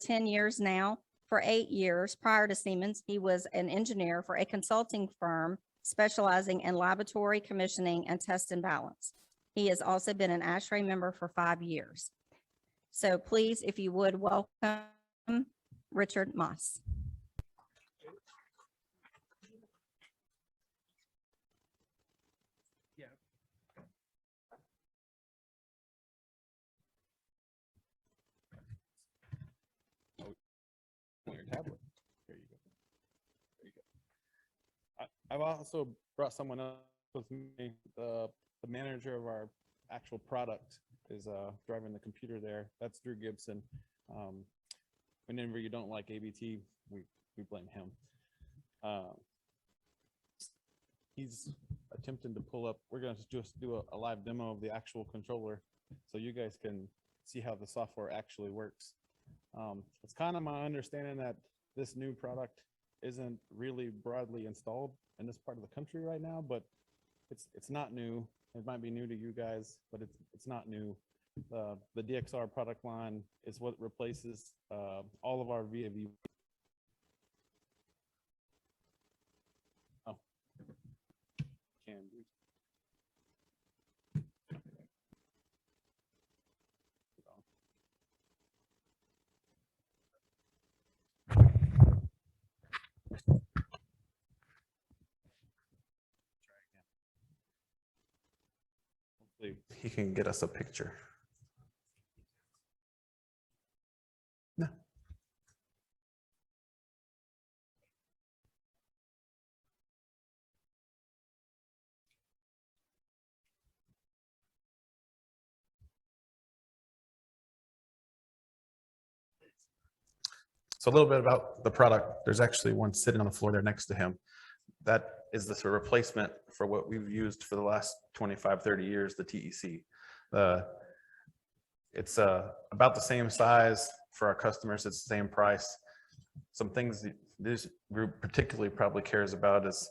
10 years now. For 8 years prior to Siemens, he was an engineer for a consulting firm specializing in laboratory commissioning and test and balance. He has also been an ASHRAE member for 5 years. So please, if you would, welcome Richard Moss. Your tablet. There you go. There you go. I've also brought someone else with me. The manager of our actual product is driving the computer there. That's Drew Gibson. Whenever you don't like ABT, we blame him. He's attempting to pull up. We're going to just do a live demo of the actual controller so you guys can see how the software actually works. It's kind of my understanding that this new product isn't really broadly installed in this part of the country right now, but it's not new. It might be new to you guys, but it's not new. The DXR product line is what replaces all of our VAV. Oh, can we? He can get us a picture. No. So a little bit about the product. There's actually one sitting on the floor there next to him. That is the sort of replacement for what we've used for the last 25, 30 years, the TEC. It's about the same size for our customers. It's the same price. Some things that this group particularly probably cares about is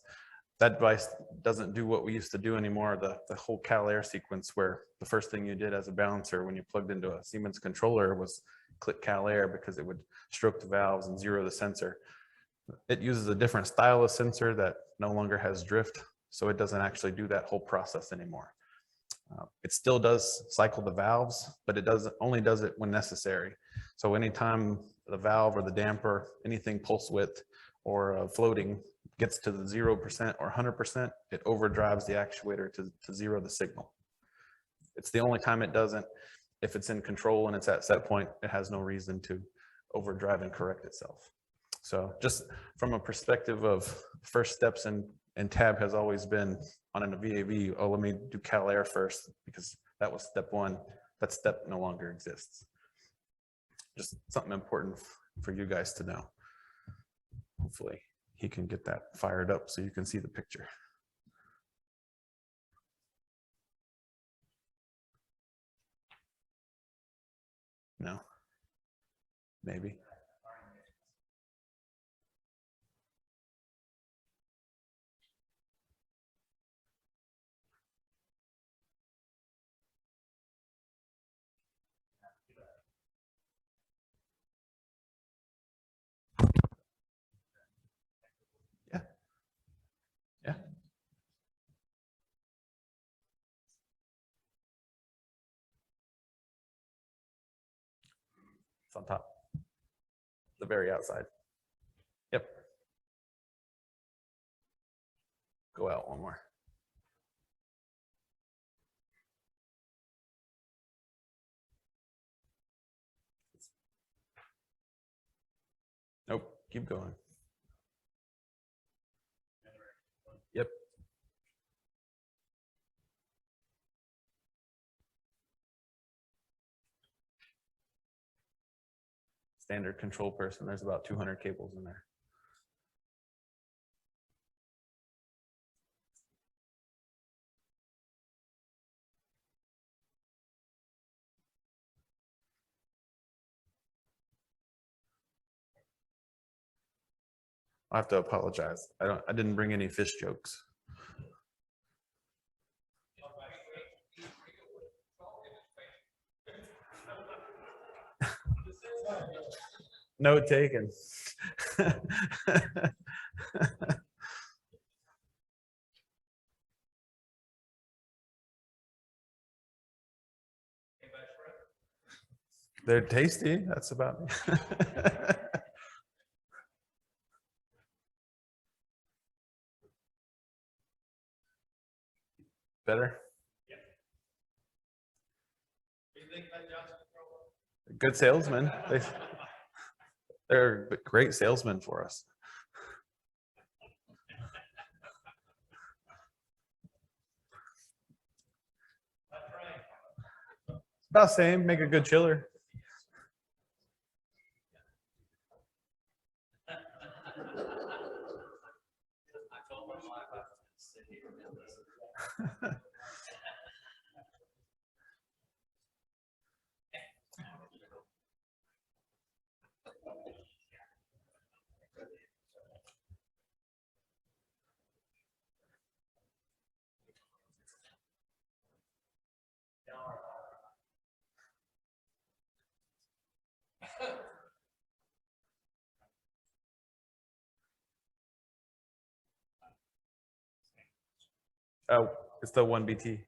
that device doesn't do what we used to do anymore. The whole Cal Air sequence, where the first thing you did as a balancer when you plugged into a Siemens controller was click Cal Air because it would stroke the valves and zero the sensor. It uses a different style of sensor that no longer has drift, so it doesn't actually do that whole process anymore. It still does cycle the valves, but it only does it when necessary. So anytime the valve or the damper, anything pulse width or floating gets to the 0% or 100%, it overdrives the actuator to zero the signal. It's the only time it doesn't. If it's in control and it's at set point, it has no reason to overdrive and correct itself. So just from a perspective of first steps, and tab has always been on a VAV, oh, let me do Cal Air first because that was step one. That step no longer exists. Just something important for you guys to know. Hopefully he can get that fired up so you can see the picture. No, maybe. Yeah. Yeah. It's on top. The very outside. Yep. Go out one more. Nope, keep going. Yep. Standard control person, there's about 200 cables in there. I have to apologize. I didn't bring any fish jokes. Note taken. They're tasty. That's about it. Better. Good salesmen. They're great salesmen for us. About same. Make a good chiller. Oh, it's the 1BT.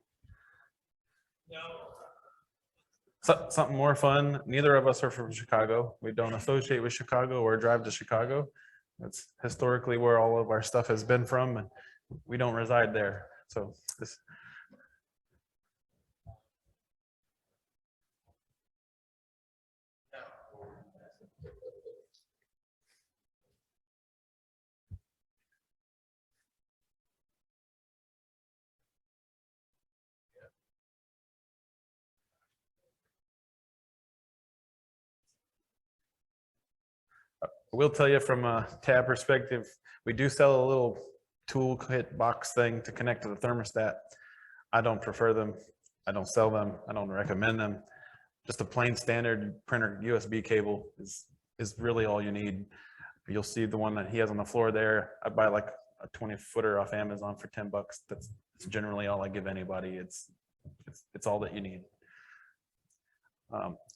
Something more fun. Neither of us are from Chicago. We don't associate with Chicago or drive to Chicago. That's historically where all of our stuff has been from, and we don't reside there. So this. I will tell you from a tab perspective, we do sell a little tool kit box thing to connect to the thermostat. I don't prefer them. I don't sell them. I don't recommend them. Just a plain standard printer USB cable is really all you need. You'll see the one that he has on the floor there. I buy like a 20-footer off Amazon for $10. That's generally all I give anybody. It's all that you need.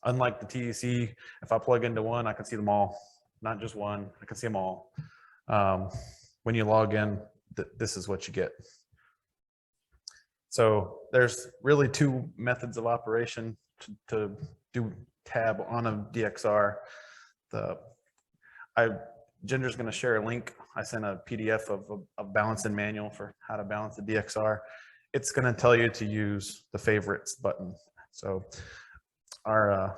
Unlike the TEC, if I plug into one, I can see them all. Not just one, I can see them all. When you log in, this is what you get. So there's really two methods of operation to do tab on a DXR. Ginger's going to share a link. I sent a PDF of a balancing manual for how to balance the DXR. It's going to tell you to use the favorites button. So our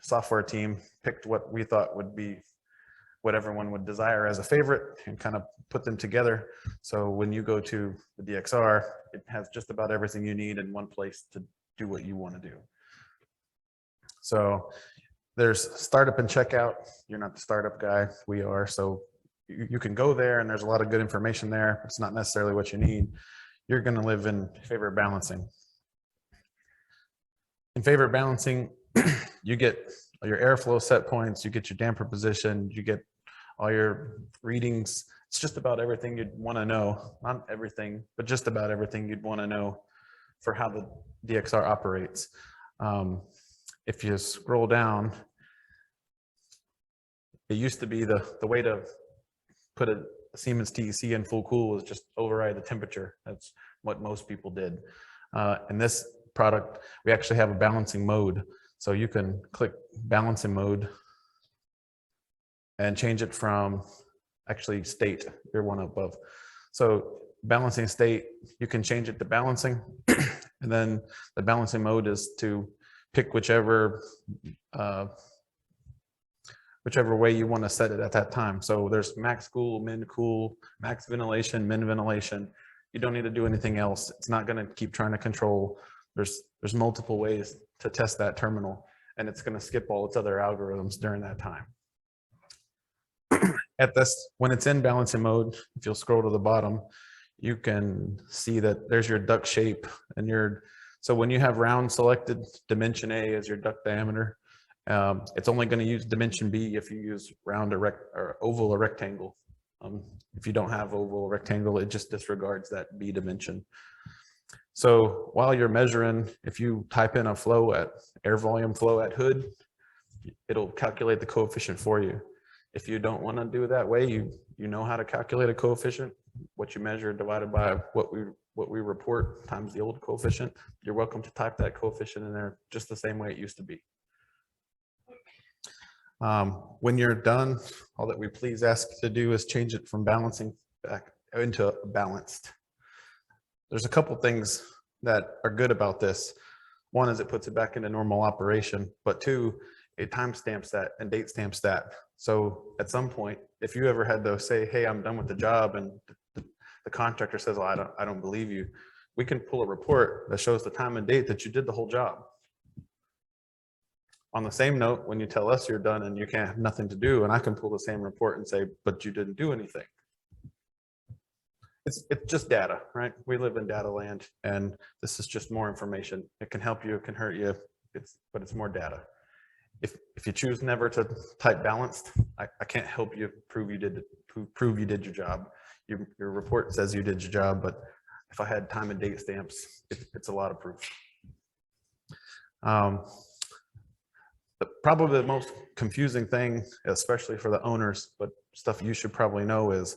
software team picked what we thought would be what everyone would desire as a favorite and kind of put them together. So when you go to the DXR, it has just about everything you need in one place to do what you want to do. So there's startup and checkout. You're not the startup guy, we are. So you can go there and there's a lot of good information there. It's not necessarily what you need. You're going to live in favorite balancing. In favorite balancing, you get your airflow set points, you get your damper position, you get all your readings. It's just about everything you'd want to know. Not everything, but just about everything you'd want to know for how the DXR operates. If you scroll down, it used to be the way to put a Siemens TEC in full cool was just override the temperature. That's what most people did. In this product, we actually have a balancing mode. So you can click balancing mode and change it from actually state, your one above. So balancing state, you can change it to balancing. And then the balancing mode is to pick whichever way you want to set it at that time. So there's max cool, min cool, max ventilation, min ventilation. You don't need to do anything else. It's not going to keep trying to control. There's multiple ways to test that terminal, and it's going to skip all its other algorithms during that time. At this, when it's in balancing mode, if you'll scroll to the bottom, you can see that there's your duct shape and so when you have round selected, dimension A as your duct diameter, it's only going to use dimension B if you use round or oval or rectangle. If you don't have oval or rectangle, it just disregards that B dimension. So while you're measuring, if you type in a flow at air volume flow at hood, it'll calculate the coefficient for you. If you don't want to do it that way, you know how to calculate a coefficient, what you measure divided by what we report times the old coefficient. You're welcome to type that coefficient in there just the same way it used to be. When you're done, all that we please ask you to do is change it from balancing back into balanced. There's a couple things that are good about this. One is it puts it back into normal operation, but two, it timestamps that and date stamps that. So at some point, if you ever had to say, hey, I'm done with the job, and the contractor says, well, I don't believe you, we can pull a report that shows the time and date that you did the whole job. On the same note, when you tell us you're done and you can't have nothing to do, and I can pull the same report and say, but you didn't do anything. It's just data, right? We live in data land, and this is just more information. It can help you, it can hurt you, but it's more data. If you choose never to type balanced, I can't help you prove you did your job. Your report says you did your job, but if I had time and date stamps, it's a lot of proof. Probably the most confusing thing, especially for the owners, but stuff you should probably know, is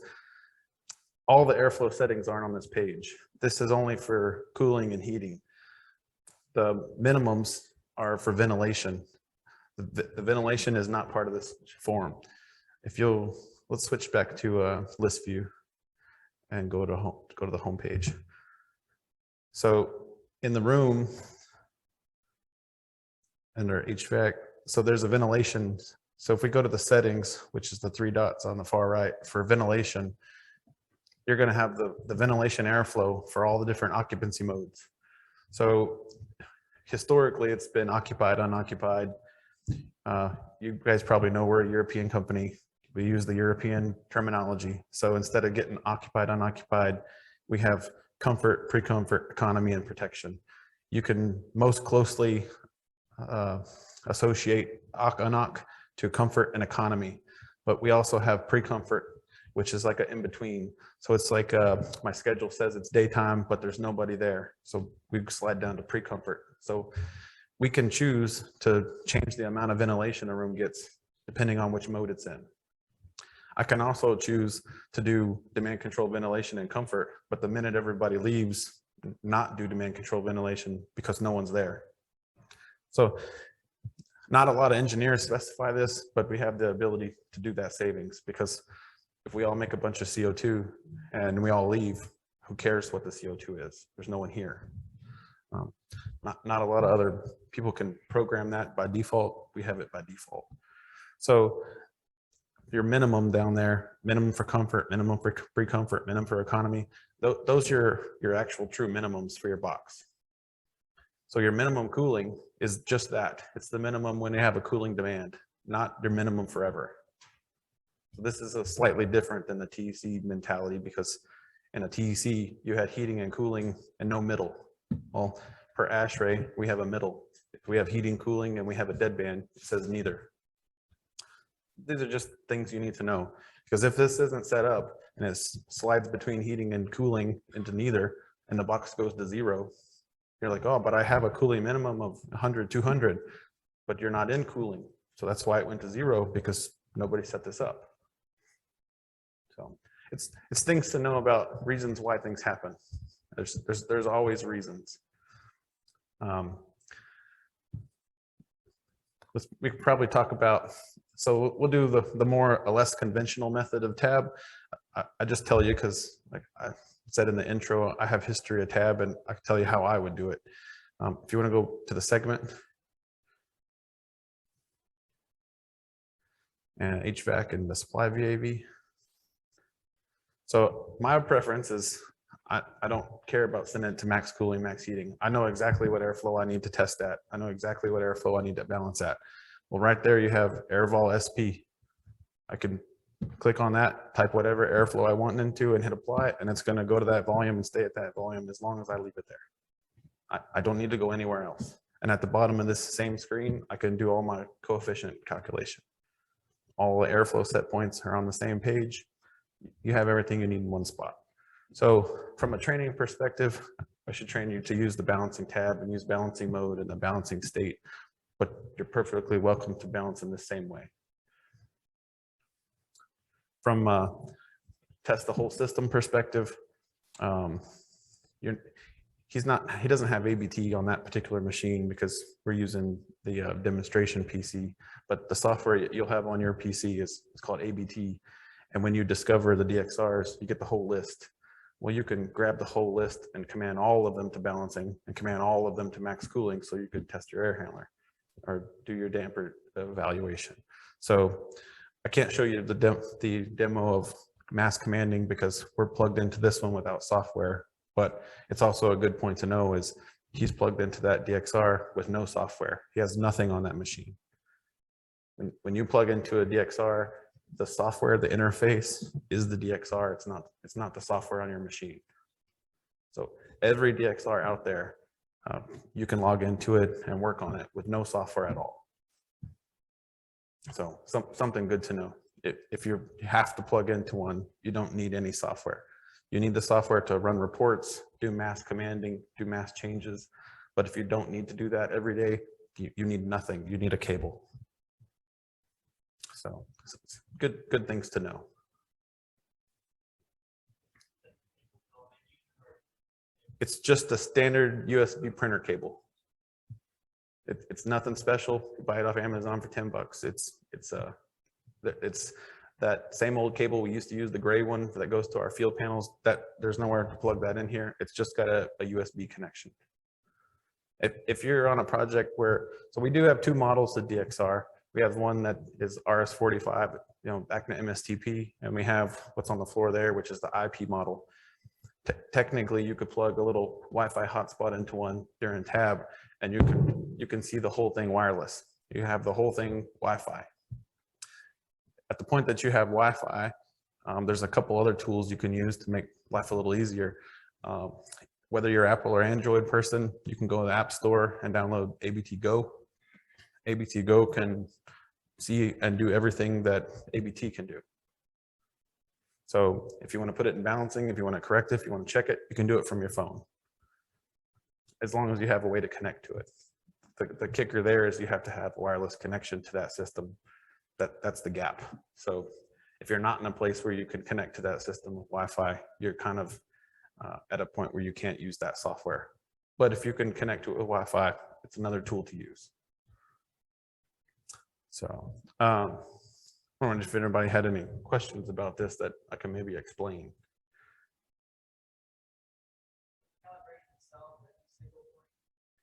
all the airflow settings aren't on this page. This is only for cooling and heating. The minimums are for ventilation. The ventilation is not part of this form. Let's switch back to list view and go to the home page. So in the room, under HVAC, so there's a ventilation. So if we go to the settings, which is the 3 dots on the far right for ventilation, you're going to have the ventilation airflow for all the different occupancy modes. So historically, it's been occupied, unoccupied. You guys probably know we're a European company. We use the European terminology. So instead of getting occupied, unoccupied, we have comfort, pre-comfort, economy, and protection. You can most closely associate UNOC to comfort and economy, but we also have pre-comfort, which is like an in-between. So it's like my schedule says it's daytime, but there's nobody there. So we slide down to pre-comfort. So we can choose to change the amount of ventilation a room gets depending on which mode it's in. I can also choose to do demand control ventilation and comfort, but the minute everybody leaves, not do demand control ventilation because no one's there. So not a lot of engineers specify this, but we have the ability to do that savings, because if we all make a bunch of CO2 and we all leave, who cares what the CO2 is? There's no one here. Not a lot of other people can program that by default. We have it by default. So your minimum down there, minimum for comfort, minimum for pre-comfort, minimum for economy, those are your actual true minimums for your box. So your minimum cooling is just that. It's the minimum when you have a cooling demand, not your minimum forever. So this is a slightly different than the TEC mentality, because in a TEC, you had heating and cooling and no middle. Well, per ASHRAE, we have a middle. If we have heating, cooling, and we have a deadband, it says neither. These are just things you need to know, because if this isn't set up and it slides between heating and cooling into neither, and the box goes to 0, you're like, oh, but I have a cooling minimum of 100, 200, but you're not in cooling. So that's why it went to 0, because nobody set this up. So it's things to know about, reasons why things happen. There's always reasons. We could probably talk about, so we'll do the more or less conventional method of tab. I just tell you, because like I said in the intro, I have history of tab, and I can tell you how I would do it. If you want to go to the segment and HVAC and the supply VAV. So my preference is I don't care about sending it to max cooling, max heating. I know exactly what airflow I need to test at. I know exactly what airflow I need to balance at. Well, right there you have airvol SP. I can click on that, type whatever airflow I want into, and hit apply, and it's going to go to that volume and stay at that volume as long as I leave it there. I don't need to go anywhere else. And at the bottom of this same screen, I can do all my coefficient calculation. All the airflow set points are on the same page. You have everything you need in one spot. So from a training perspective, I should train you to use the balancing tab and use balancing mode and the balancing state. but you're perfectly welcome to balance in the same way. From a test the whole system perspective, he doesn't have ABT on that particular machine because we're using the demonstration PC, but the software you'll have on your PC is called ABT. And when you discover the DXRs, you get the whole list. Well, you can grab the whole list and command all of them to balancing and command all of them to max cooling, so you could test your air handler or do your damper evaluation. So I can't show you the demo of mass commanding because we're plugged into this one without software, but it's also a good point to know is he's plugged into that DXR with no software. He has nothing on that machine. When you plug into a DXR, the software, the interface is the DXR. It's not the software on your machine. So every DXR out there, you can log into it and work on it with no software at all. So something good to know. If you have to plug into one, you don't need any software. You need the software to run reports, do mass commanding, do mass changes. But if you don't need to do that every day, you need nothing. You need a cable. So it's good things to know. It's just a standard USB printer cable. It's nothing special. You buy it off Amazon for $10. It's that same old cable we used to use, the gray one that goes to our field panels. That there's nowhere to plug that in here. It's just got a USB connection. If you're on a project where, so we do have two models of DXR. We have one that is RS-45, back in MSTP, and we have what's on the floor there, which is the IP model. Technically, you could plug a little Wi-Fi hotspot into one during tab, and you can see the whole thing wireless. You have the whole thing Wi-Fi. At the point that you have Wi-Fi, there's a couple other tools you can use to make life a little easier. Whether you're Apple or Android person, you can go to the App Store and download ABT Go. ABT Go can see and do everything that ABT can do. So if you want to put it in balancing, if you want to correct it, if you want to check it, you can do it from your phone, as long as you have a way to connect to it. The kicker there is you have to have a wireless connection to that system. That's the gap. So if you're not in a place where you can connect to that system with Wi-Fi, you're kind of at a point where you can't use that software. But if you can connect to it with Wi-Fi, it's another tool to use. So I wonder if anybody had any questions about this that I can maybe explain.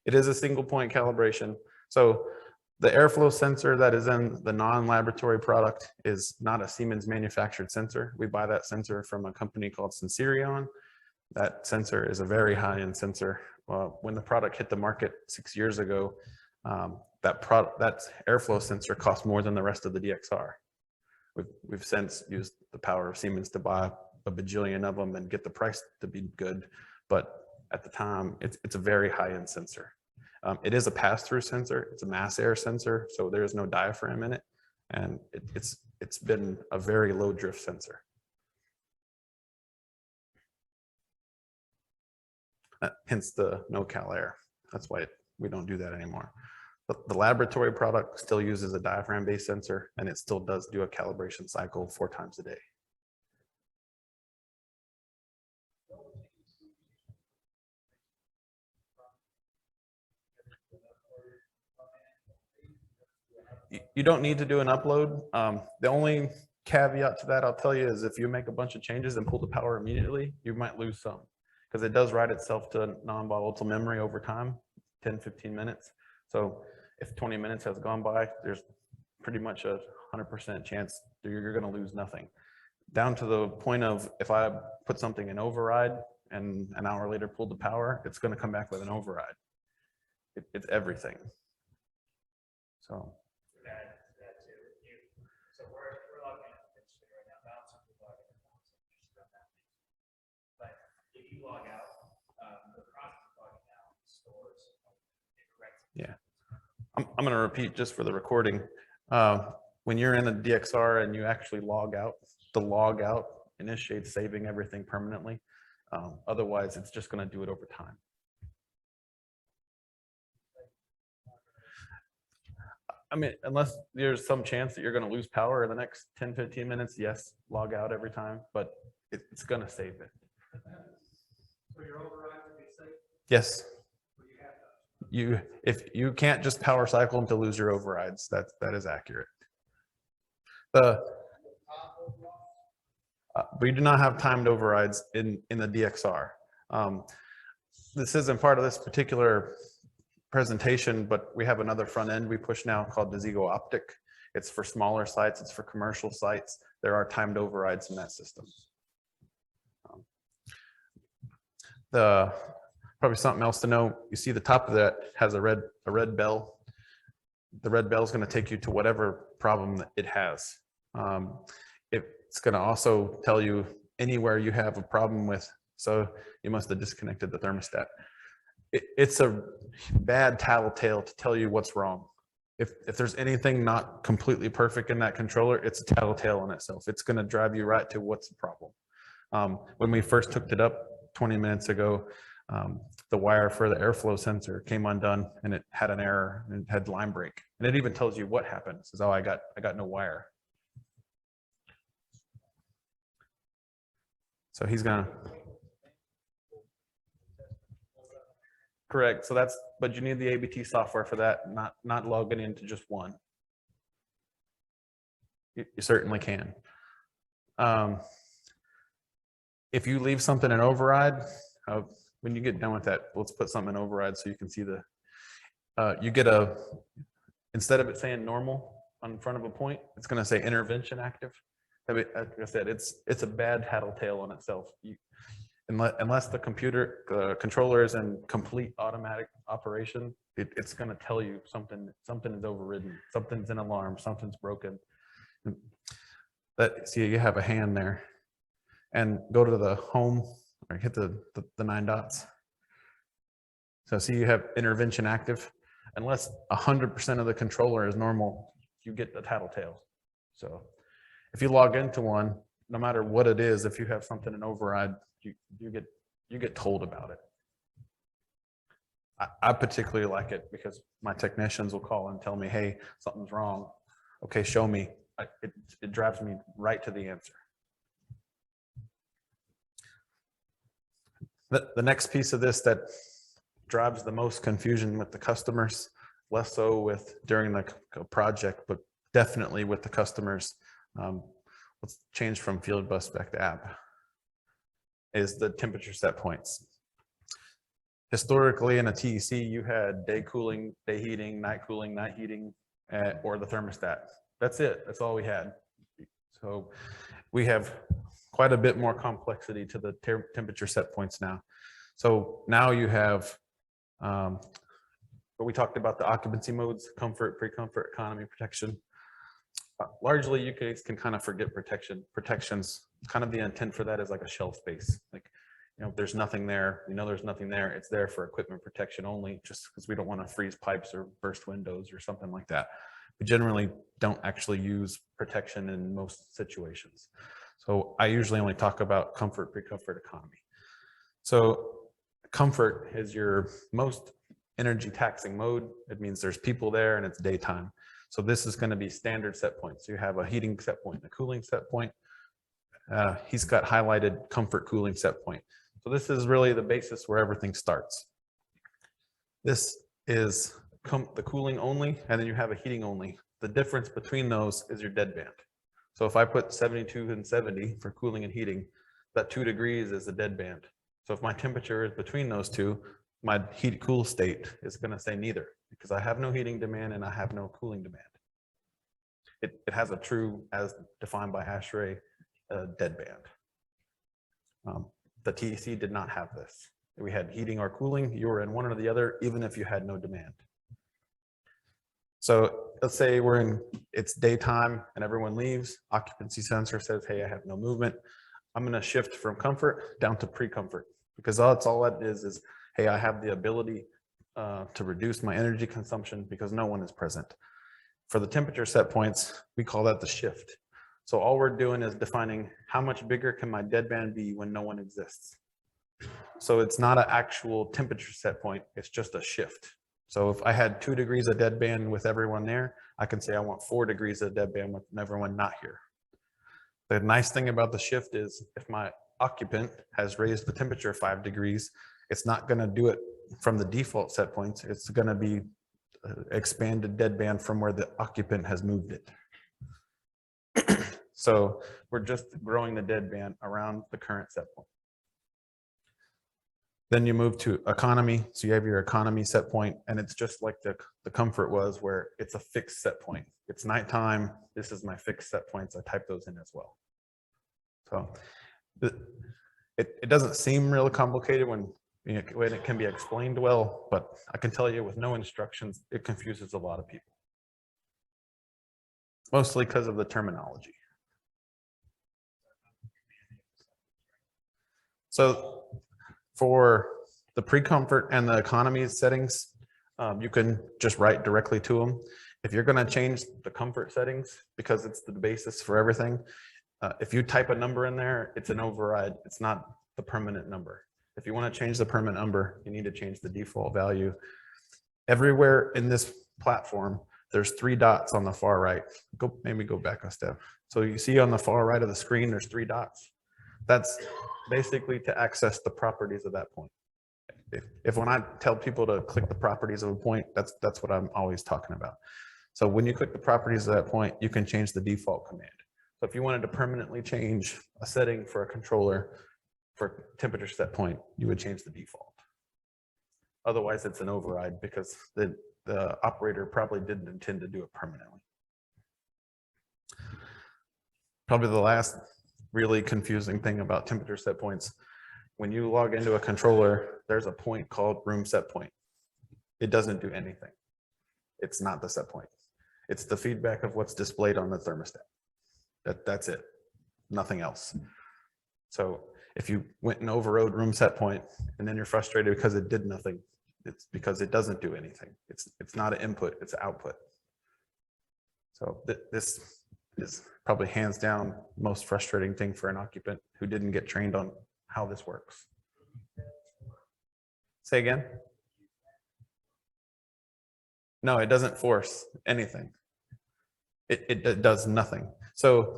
It is a single point calibration. So the airflow sensor that is in the non-laboratory product is not a Siemens manufactured sensor. We buy that sensor from a company called Sensirion. That sensor is a very high-end sensor. When the product hit the market 6 years ago, that airflow sensor cost more than the rest of the DXR. We've since used the power of Siemens to buy a bajillion of them and get the price to be good. But at the time, it's a very high-end sensor. It is a pass-through sensor. It's a mass air sensor, so there is no diaphragm in it. And it's been a very low drift sensor. Hence the no cal air. That's why we don't do that anymore. But the laboratory product still uses a diaphragm-based sensor, and it still does do a calibration cycle 4 times a day. You don't need to do an upload. The only caveat to that I'll tell you is if you make a bunch of changes and pull the power immediately, you might lose some, because it does write itself to non-volatile memory over time, 10, 15 minutes. So if 20 minutes has gone by, there's pretty much a 100% chance that you're going to lose nothing. Down to the point of if I put something in override and an hour later pulled the power, it's going to come back with an override. It's everything. So. So we're logging in potentially right now, bouncing, we're logging in but if you log out, the process of logging out stores it corrects. Yeah, I'm going to repeat just for the recording. When you're in a DXR and you actually log out, the log out initiates saving everything permanently. Otherwise, it's just going to do it over time. I mean, unless there's some chance that you're going to lose power in the next 10, 15 minutes, yes, log out every time, but it's going to save it. So your override would be safe, Yes. but you have to. If you can't just power cycle them to lose your overrides, that is accurate. We do not have timed overrides in the DXR. This isn't part of this particular presentation, but we have another front end we push now called the Zigo Optic. It's for smaller sites, it's for commercial sites. There are timed overrides in that system. Probably something else to know, you see the top of that has a red bell. The red bell is going to take you to whatever problem that it has. It's going to also tell you anywhere you have a problem with, so you must have disconnected the thermostat. It's a bad tattletale to tell you what's wrong. If there's anything not completely perfect in that controller, it's a tattletale in itself. It's going to drive you right to what's the problem. When we first hooked it up 20 minutes ago, the wire for the airflow sensor came undone and it had an error and it had line break. And it even tells you what happened. It says, oh, I got no wire. So he's gonna. Correct. So but you need the ABT software for that, not logging into just one. You certainly can. If you leave something in override, when you get done with that, let's put something in override so you can see you get instead of it saying normal on front of a point, it's going to say intervention active. Like I said, it's a bad tattletale on itself. Unless the controller is in complete automatic operation, it's going to tell you something is overridden, something's in alarm, something's broken. See, you have a hand there, and go to the home or hit the 9 dots. So see, you have intervention active. Unless 100% of the controller is normal, you get the tattletale. So if you log into one, no matter what it is, if you have something in override, you get told about it. I particularly like it because my technicians will call and tell me, hey, something's wrong. Okay, show me. It drives me right to the answer. The next piece of this that drives the most confusion with the customers, less so during the project, but definitely with the customers. Let's change from field bus back to app, is the temperature set points. Historically in a TEC, you had day cooling, day heating, night cooling, night heating, or the thermostat. That's it. That's all we had. So we have quite a bit more complexity to the temperature set points now. So now you have, what we talked about, the occupancy modes: comfort, pre-comfort, economy, protection. Largely, you can kind of forget protection. Protection's kind of the intent for that is like a shelf space. Like, there's nothing there. There's nothing there. It's there for equipment protection only, just because we don't want to freeze pipes or burst windows or something like that. We generally don't actually use protection in most situations. So I usually only talk about comfort, pre-comfort, economy. So comfort is your most energy taxing mode. It means there's people there and it's daytime. So this is going to be standard set points. You have a heating set point, a cooling set point. He's got highlighted comfort cooling set point. So this is really the basis where everything starts. This is the cooling only, and then you have a heating only. The difference between those is your deadband. So if I put 72 and 70 for cooling and heating, that 2 degrees is the deadband. So if my temperature is between those two, my heat cool state is going to say neither, because I have no heating demand and I have no cooling demand. It has a true, as defined by ASHRAE, deadband. The TEC did not have this. We had heating or cooling. You were in one or the other, even if you had no demand. So let's say it's daytime and everyone leaves. Occupancy sensor says, hey, I have no movement. I'm going to shift from comfort down to pre-comfort, because that's all that is, hey, I have the ability to reduce my energy consumption because no one is present. For the temperature set points, we call that the shift. So all we're doing is defining how much bigger can my deadband be when no one exists. So it's not an actual temperature set point, it's just a shift. So if I had 2 degrees of deadband with everyone there, I can say I want 4 degrees of dead band with everyone not here. The nice thing about the shift is if my occupant has raised the temperature 5 degrees, it's not going to do it from the default set points. It's going to be expanded dead band from where the occupant has moved it. So we're just growing the dead band around the current set point. Then you move to economy. So you have your economy set point, and it's just like the comfort was, where it's a fixed set point. It's nighttime. This is my fixed set points. I type those in as well. So it doesn't seem really complicated when it can be explained well, but I can tell you with no instructions, it confuses a lot of people. Mostly because of the terminology. So for the pre-comfort and the economy settings, you can just write directly to them. If you're going to change the comfort settings, because it's the basis for everything, if you type a number in there, it's an override. It's not the permanent number. If you want to change the permanent number, you need to change the default value. Everywhere in this platform, there's 3 dots on the far right. Maybe go back a step. So you see on the far right of the screen, there's 3 dots. That's basically to access the properties of that point. If when I tell people to click the properties of a point, that's what I'm always talking about. So when you click the properties of that point, you can change the default command. So if you wanted to permanently change a setting for a controller for temperature set point, you would change the default. Otherwise, it's an override because the operator probably didn't intend to do it permanently. Probably the last really confusing thing about temperature set points, when you log into a controller, there's a point called room set point. It doesn't do anything. It's not the set point. It's the feedback of what's displayed on the thermostat. That's it, nothing else. So if you went and overrode room set point and then you're frustrated because it did nothing, it's because it doesn't do anything. It's not an input, it's an output. So this is probably hands down most frustrating thing for an occupant who didn't get trained on how this works. Say again? No, it doesn't force anything. It does nothing. So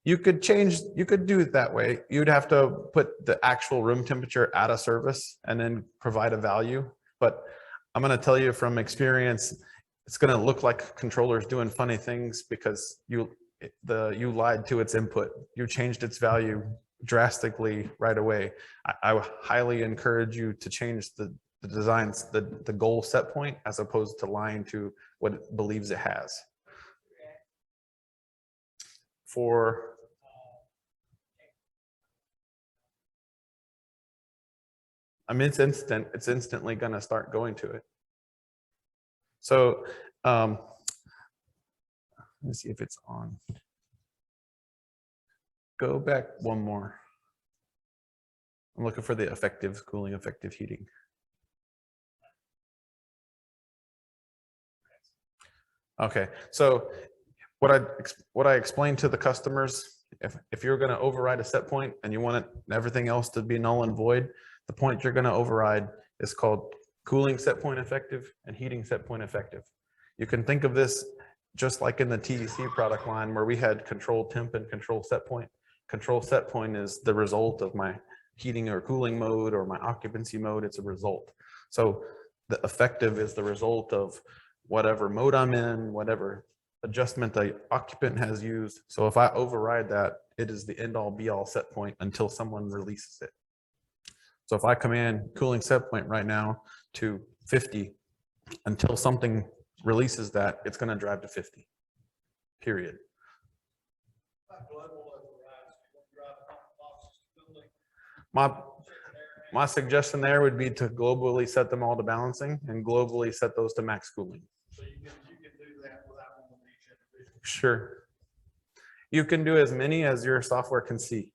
you could do it that way. You'd have to put the actual room temperature at a service and then provide a value. But I'm going to tell you from experience, it's going to look like controllers doing funny things because you lied to its input. You changed its value drastically right away. I highly encourage you to change the designs, the goal set point, as opposed to lying to what it believes it has. It's instant. It's instantly going to start going to it. So let me see if it's on. Go back one more. I'm looking for the effective cooling, effective heating. Okay, so what I explained to the customers, if you're going to override a set point and you want everything else to be null and void, the point you're going to override is called cooling set point effective and heating set point effective. You can think of this just like in the TEC product line where we had control temp and control set point. Control set point is the result of my heating or cooling mode or my occupancy mode. It's a result. So the effective is the result of whatever mode I'm in, whatever adjustment the occupant has used. So if I override that, it is the end all be all set point until someone releases it. So if I command cooling set point right now to 50, until something releases that, it's going to drive to 50, period. My suggestion there would be to globally set them all to balancing and globally set those to max cooling. So you can do that without one of each individual. Sure. You can do as many as your software can see.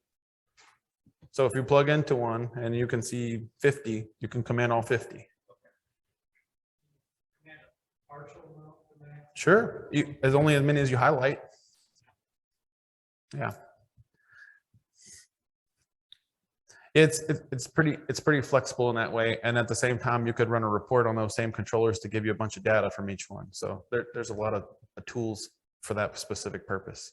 So if you plug into one and you can see 50, you can command all 50. Sure. As only as many as you highlight. Yeah. It's pretty flexible in that way. And at the same time, you could run a report on those same controllers to give you a bunch of data from each one. So there's a lot of tools for that specific purpose.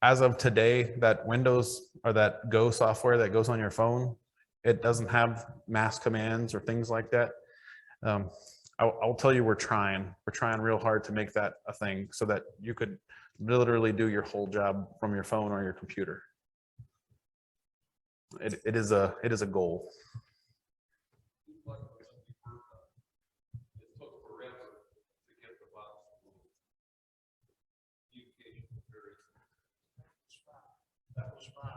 As of today, that Windows or that Go software that goes on your phone, it doesn't have mass commands or things like that. I'll tell you, we're trying real hard to make that a thing so that you could literally do your whole job from your phone or your computer. It is a goal. That was my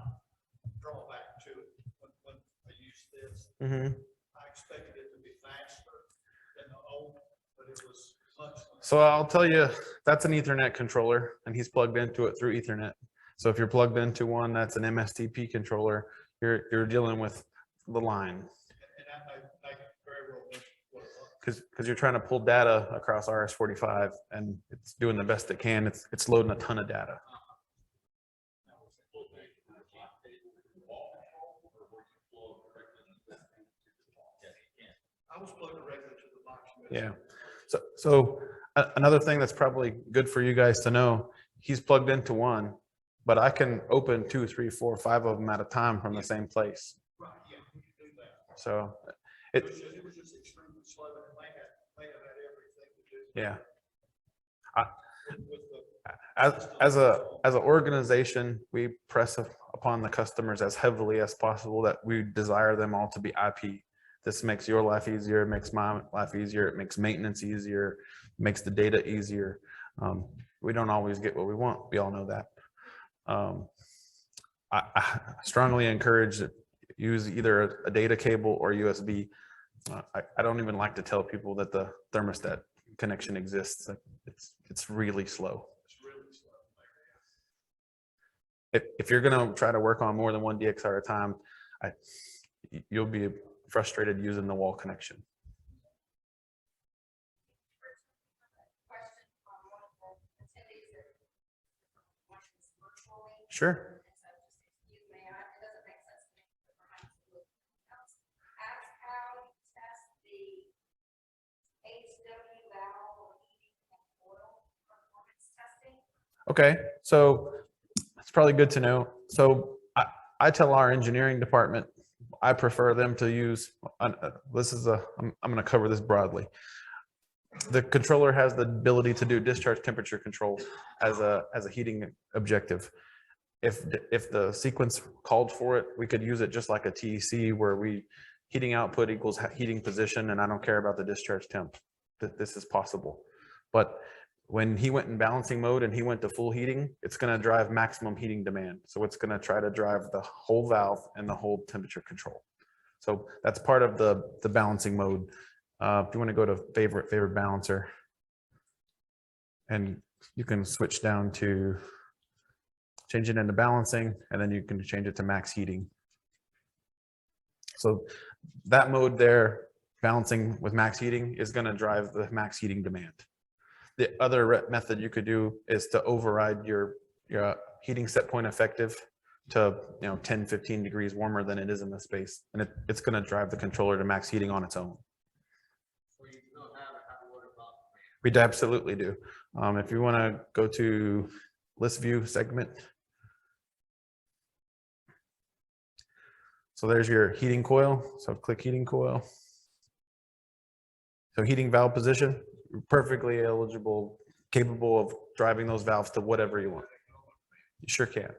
drawback to it. When I used this, Mm-hmm. I expected it to be faster than the old, but it was much. So I'll tell you, that's an Ethernet controller, and he's plugged into it through Ethernet. So if you're plugged into one that's an MSTP controller, you're dealing with the line. And that may very well be what it was. Because you're trying to pull data across RS-45, and it's doing the best it can. It's loading a ton of data. I was plugged directly to the box. Yeah. So another thing that's probably good for you guys to know, he's plugged into one, but I can open 2, 3, 4, 5 of them at a time from the same place. Right, yeah, we could do that. So It was just extremely slow, and they had everything to do. yeah. With the As an organization, we press upon the customers as heavily as possible that we desire them all to be IP. This makes your life easier, it makes my life easier, it makes maintenance easier, makes the data easier. We don't always get what we want. We all know that. I strongly encourage that use either a data cable or USB. I don't even like to tell people that the thermostat connection exists. It's really slow. it's really slow. If you're going to try to work on more than one DXR at a time, you'll be frustrated using the wall connection. Question from one of the attendees that watches virtually. Sure. And so just excuse me, it doesn't make sense to me, but perhaps it would. Ask how you test the HW valve or heating and oil performance testing. Okay, so it's probably good to know. So I tell our engineering department, I prefer them to use, I'm going to cover this broadly. The controller has the ability to do discharge temperature control as a heating objective. If the sequence called for it, we could use it just like a TEC where heating output equals heating position, and I don't care about the discharge temp. This is possible. But when he went in balancing mode and he went to full heating, it's going to drive maximum heating demand. So it's going to try to drive the whole valve and the whole temperature control. So that's part of the balancing mode. If you want to go to favorite balancer, and you can switch down to change it into balancing, and then you can change it to max heating. So that mode there, balancing with max heating, is going to drive the max heating demand. The other method you could do is to override your heating set point effective to 10, 15 degrees warmer than it is in the space. And it's going to drive the controller to max heating on its own. We absolutely do. If you want to go to list view segment. So there's your heating coil. So click heating coil. So heating valve position, perfectly eligible, capable of driving those valves to whatever you want. You sure can.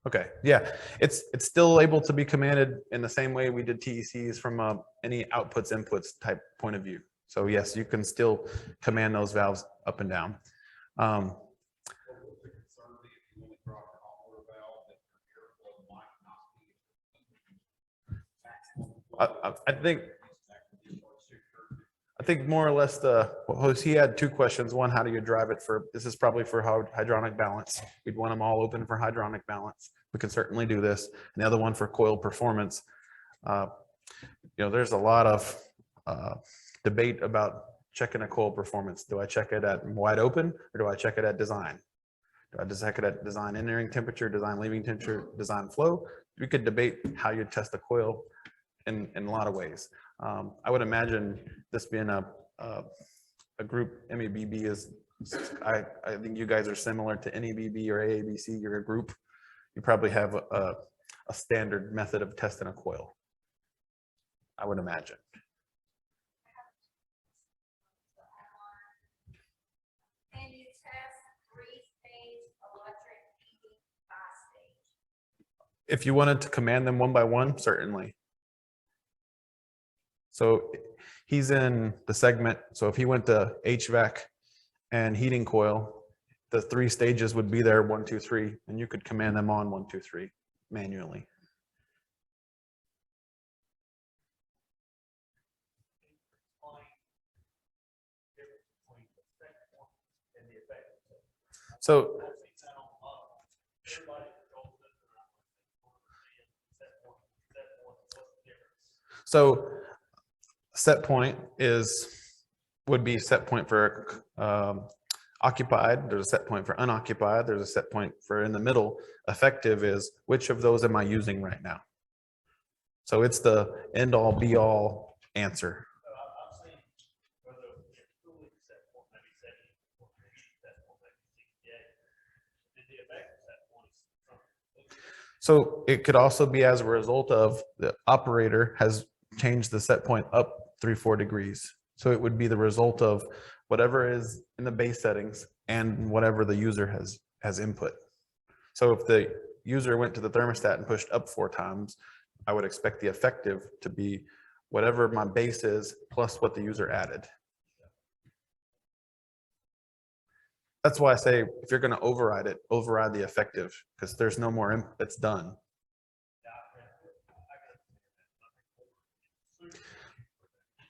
Okay, yeah, it's still able to be commanded in the same way we did TECs from any outputs inputs type point of view. So yes, you can still command those valves up and down. I think more or less he had two questions. One, how do you drive it this is probably for hydronic balance. We'd want them all open for hydronic balance. We can certainly do this. And the other one for coil performance. There's a lot of debate about checking a coil performance. Do I check it at wide open or do I check it at design? Do I just heck it at design entering temperature, design leaving temperature, design flow? We could debate how you test a coil in a lot of ways. I would imagine this being a group, MEBB is, I think you guys are similar to NEBB or AABC, you're a group. You probably have a standard method of testing a coil, I would imagine. Can you test three-stage electric heating bi-stage? If you wanted to command them one by one, certainly. So he's in the segment. So if he went to HVAC and heating coil, the 3 stages would be there, 1, 2, 3, and you could command them on 1, 2, 3 manually. So set point would be set point for occupied, there's a set point for unoccupied, there's a set point for in the middle. Effective is which of those am I using right now? So it's the end all be all answer. So it could also be as a result of the operator has changed the set point up 3-4 degrees. So it would be the result of whatever is in the base settings and whatever the user has input. So if the user went to the thermostat and pushed up 4 times, I would expect the effective to be whatever my base is plus what the user added. That's why I say if you're going to override it, override the effective, because there's no more input. It's done.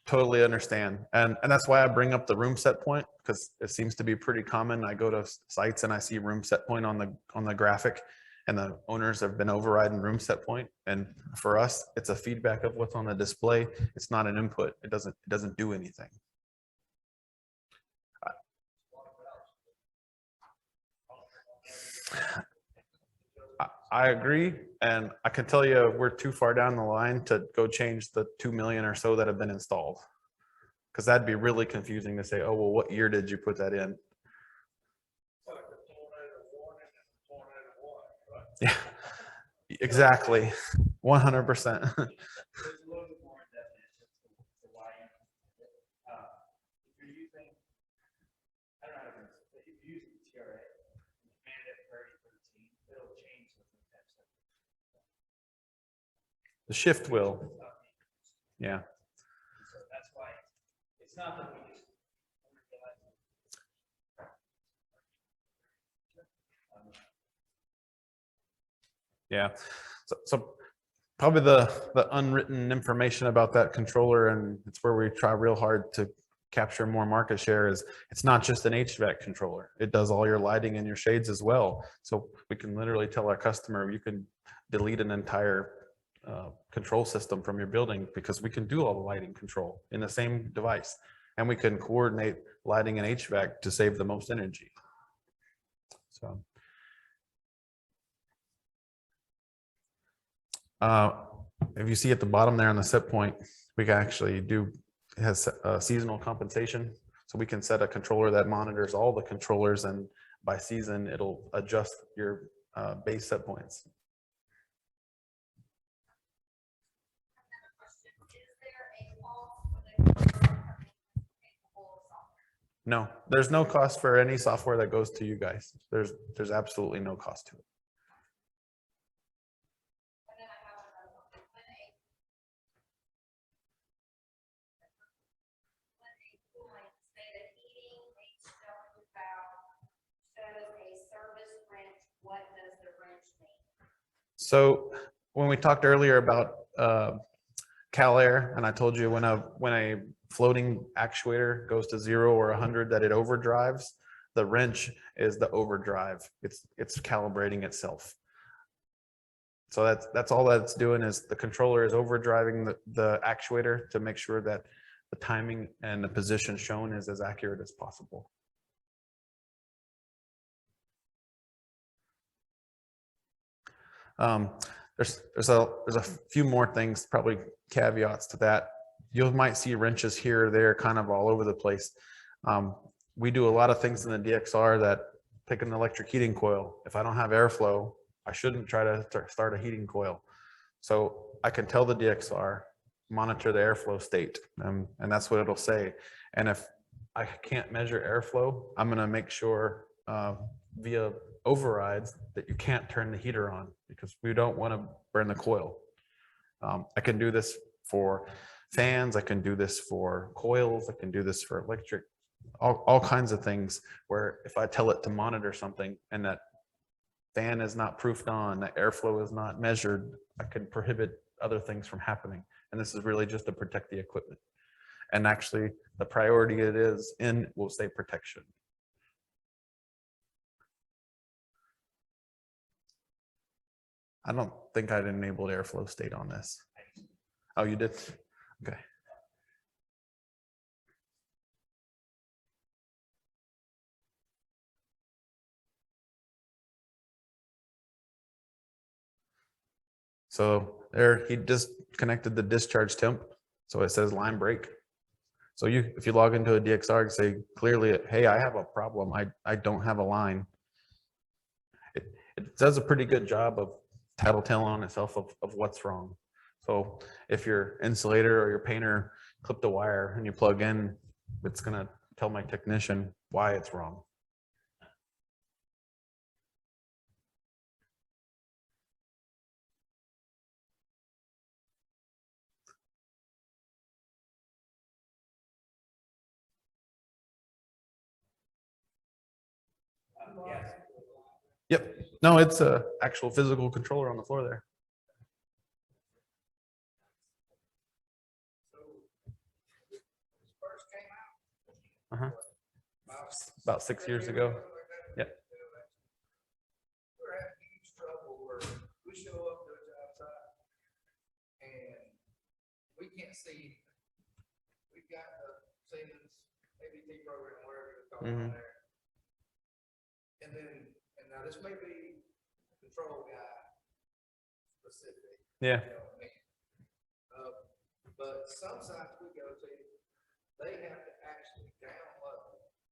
Totally understand. And that's why I bring up the room set point, because it seems to be pretty common. I go to sites and I see room set point on the graphic, and the owners have been overriding room set point. And for us, it's a feedback of what's on the display. It's not an input. It doesn't do anything. I agree, and I can tell you we're too far down the line to go change the 2 million or so that have been installed, because that'd be really confusing to say, oh well, what year did you put that in? Yeah, exactly, 100%. The shift will. Yeah. So that's why it's not that we just. Yeah. So probably the unwritten information about that controller, and it's where we try real hard to capture more market share, is it's not just an HVAC controller. It does all your lighting and your shades as well. So we can literally tell our customer, you can delete an entire control system from your building, because we can do all the lighting control in the same device, and we can coordinate lighting and HVAC to save the most energy. So if you see at the bottom there on the set point, we can actually do, it has seasonal compensation. So we can set a controller that monitors all the controllers, and by season, it'll adjust your base set points. No, there's no cost for any software that goes to you guys. There's absolutely no cost to it. So when we talked earlier about Cal Air, and I told you when a floating actuator goes to 0 or 100 that it overdrives, the wrench is the overdrive. It's calibrating itself. So that's all that's doing, is the controller is overdriving the actuator to make sure that the timing and the position shown is as accurate as possible. Um, there's a few more things, probably caveats to that. You might see wrenches here or there, kind of all over the place. We do a lot of things in the DXR that take an electric heating coil. If I don't have airflow, I shouldn't try to start a heating coil. So I can tell the DXR, monitor the airflow state, and that's what it'll say. And if I can't measure airflow, I'm going to make sure via overrides that you can't turn the heater on because we don't want to burn the coil. I can do this for fans. I can do this for coils. I can do this for electric, all kinds of things where if I tell it to monitor something and that fan is not proofed on, that airflow is not measured, I can prohibit other things from happening. And this is really just to protect the equipment. And actually the priority it is in will say protection. I don't think I'd enabled airflow state on this. Oh, you did? Okay. So there, he just connected the discharge temp. So it says line break. So if you log into a DXR and say clearly, hey, I have a problem. I don't have a line. It does a pretty good job of tattling on itself of what's wrong. So if your insulator or your painter clipped a wire and you plug in, it's going to tell my technician why it's wrong. Yes. Yep. No, it's a actual physical controller on the floor there. First came out. Uh-huh. About 6 years ago. Yep. We're having huge trouble where we show up to a job site and we can't see anything. We've got the Siemens ABT program, whatever it's called on there. And then, and now this may be control guy specific. Yeah. You know what I mean? But some sites we go to, they have to actually download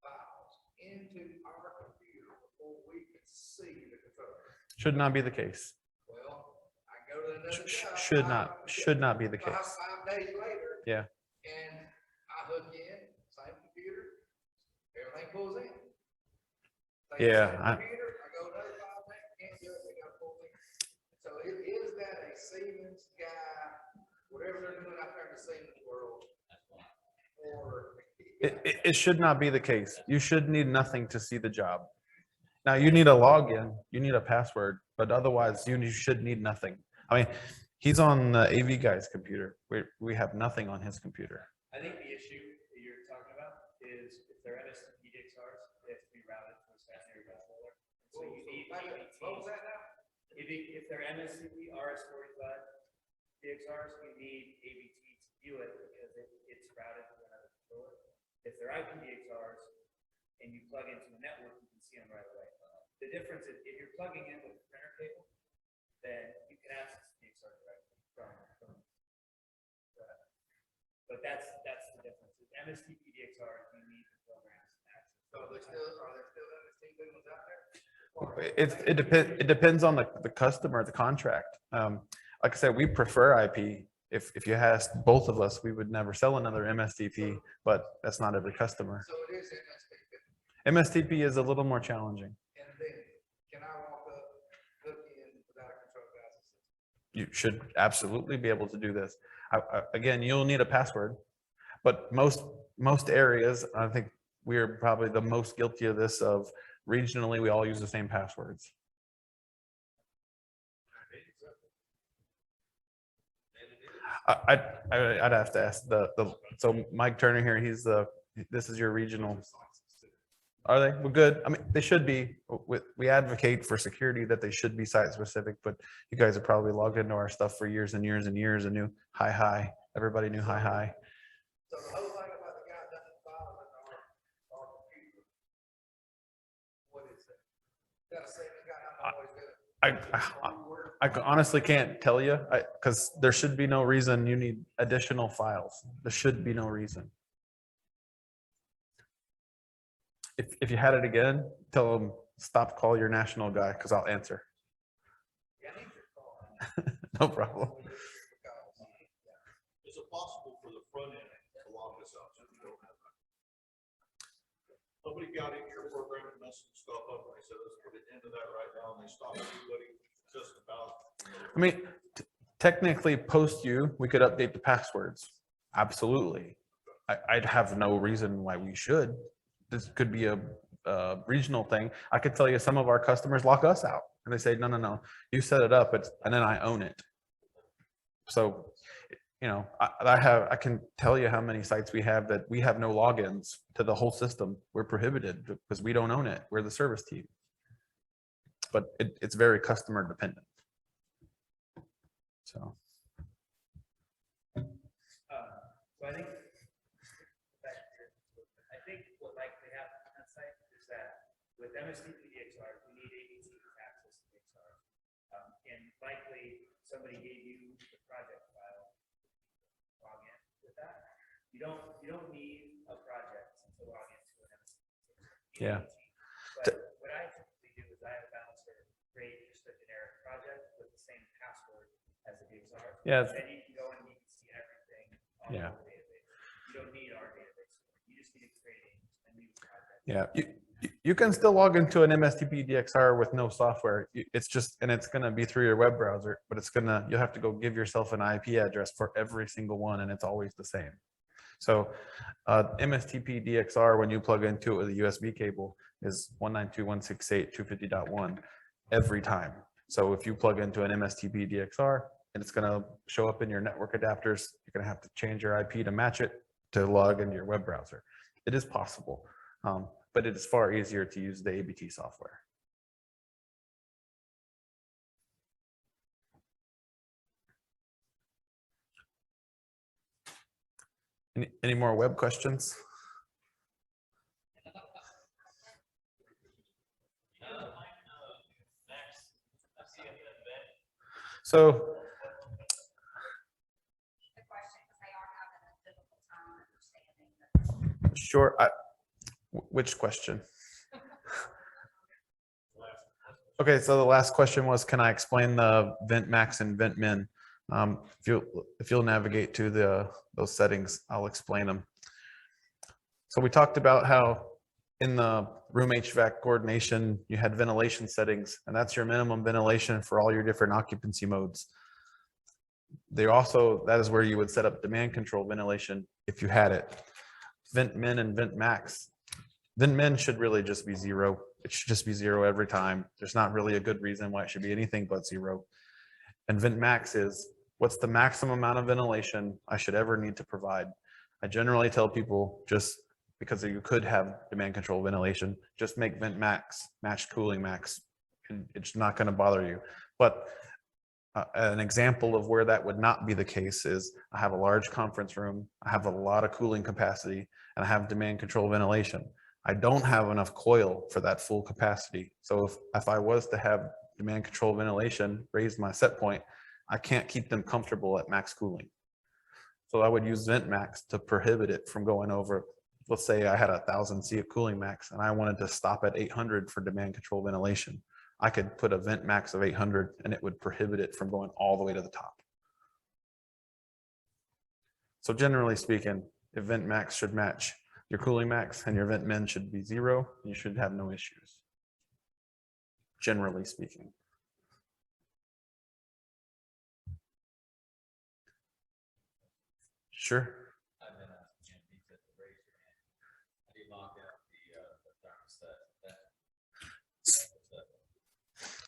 files into our computer before we can see the controller. Should not be the case. Well, I go to another job. Should not be the case. 5 days later. Yeah. And I hook in, same computer, everything pulls in. Yeah, Computer, I go another 5 days, can't do it, they got to pull in. So is that a Siemens guy, whatever they're doing out there in the Siemens world? Or. It should not be the case. You should need nothing to see the job. Now you need a login, you need a password, but otherwise you should need nothing. I mean, he's on the AV guy's computer. We have nothing on his computer. I think the issue that you're talking about is if they're MSTP DXRs, they have to be routed to a stationary controller. So you need ABT. What was that now? If they're MSTP RS-45 DXRs, you need ABT to view it because it's routed to another controller. If they're IP DXRs and you plug into the network, you can see them right away. The difference is if you're plugging in with a printer cable, then you can access the DXR directly from but that's the difference. With MSTP DXRs, you need the programs to access. So are there still MSTP ones out there? It depends on the customer, the contract. Like I said, we prefer IP. If you asked both of us, we would never sell another MSTP, but that's not every customer. So it is MSTP. MSTP is a little more challenging. And then, can I walk up, hook in without a control guide system? You should absolutely be able to do this. Again, you'll need a password, but most areas, I think we're probably the most guilty of this. Of regionally, we all use the same passwords. I'd have to ask so Mike Turner here. This is your regional. Are they? Well, good. I mean, they should be. We advocate for security that they should be site specific, but you guys have probably logged into our stuff for years and years and years and knew hi. Everybody knew hi. So the whole thing about the guy doesn't file in our computer. What is it? Gotta say, the guy I'm always doing. I honestly can't tell you, because there should be no reason you need additional files. There should be no reason. If you had it again, tell them, stop, call your national guy, because I'll answer. Yeah, I need your call. No problem. Is it possible for the front end to log this out since we don't have that? Somebody got in your program and messed some stuff up, and they said, let's put it into that right now, and they stopped everybody just about. I mean, technically, post you, we could update the passwords. Absolutely. I'd have no reason why we should. This could be a regional thing. I could tell you some of our customers lock us out and they say, no, no, no, you set it up, and then I own it. So, you know, I can tell you how many sites we have that we have no logins to the whole system. We're prohibited because we don't own it. We're the service team. But it's very customer dependent. So. So I think what likely happens on site is that with MSTP DXR, we need ABT to access the DXR. And likely somebody gave you the project file, log in with that. You don't need a project to log into an MSTP. Yeah. But what I typically do is I have a balancer create just a generic project with the same password as the DXR. Yeah. Then you can go and you can see everything on Yeah. the database. You don't need our database. You just need to create a new project. Yeah, you can still log into an MSTP DXR with no software. It's just, and it's gonna be through your web browser, but you'll have to go give yourself an IP address for every single one, and it's always the same. So MSTP DXR, when you plug into it with a USB cable, is 192.168.250.1 every time. So if you plug into an MSTP DXR, and it's gonna show up in your network adapters, you're gonna have to change your IP to match it to log into your web browser. It is possible. But it is far easier to use the ABT software. Any more web questions? So, The question, because they are having a difficult time understanding. sure. Which question? Okay, so the last question was, can I explain the vent max and vent min? If you'll navigate to those settings, I'll explain them. So we talked about how in the room HVAC coordination, you had ventilation settings, and that's your minimum ventilation for all your different occupancy modes. That is where you would set up demand control ventilation if you had it. Vent min and vent max. Vent min should really just be 0. It should just be 0 every time. There's not really a good reason why it should be anything but 0. And vent max is, what's the maximum amount of ventilation I should ever need to provide? I generally tell people, just because you could have demand control ventilation, just make vent max match cooling max. And it's not going to bother you. But an example of where that would not be the case is I have a large conference room, I have a lot of cooling capacity, and I have demand control ventilation. I don't have enough coil for that full capacity. So if I was to have demand control ventilation, raise my set point, I can't keep them comfortable at max cooling. So I would use vent max to prohibit it from going over. Let's say I had 1,000 C of cooling max and I wanted to stop at 800 for demand control ventilation. I could put a vent max of 800 and it would prohibit it from going all the way to the top. So generally speaking, if vent max should match your cooling max and your vent min should be 0, you should have no issues. Generally speaking. Sure. I've been asking Jim, he said to raise your hand. How do you lock out the thermostat?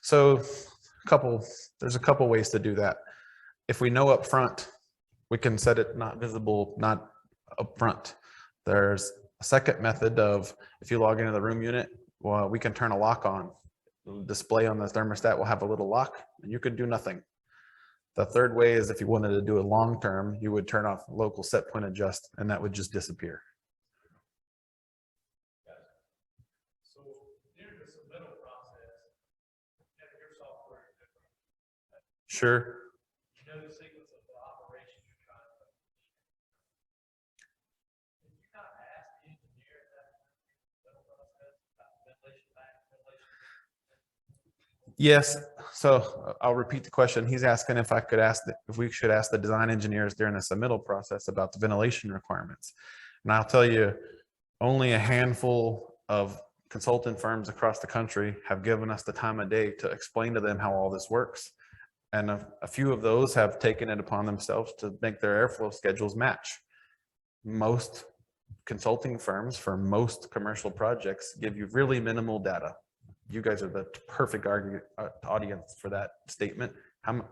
So there's a couple ways to do that. If we know up front, we can set it not visible, not up front. There's a second method of, if you log into the room unit, well, we can turn a lock on. The display on the thermostat will have a little lock and you could do nothing. The third way is if you wanted to do it long term, you would turn off local set point adjust and that would just disappear. So during the submittal process, have your software different Sure. You know the sequence of the operation you're trying to. Did you not ask the engineer that middle process about ventilation back, ventilation? Yes, so I'll repeat the question. He's asking if I could ask, if we should ask the design engineers during the submittal process about the ventilation requirements. And I'll tell you, only a handful of consultant firms across the country have given us the time of day to explain to them how all this works. And a few of those have taken it upon themselves to make their airflow schedules match. Most consulting firms for most commercial projects give you really minimal data. You guys are the perfect audience for that statement.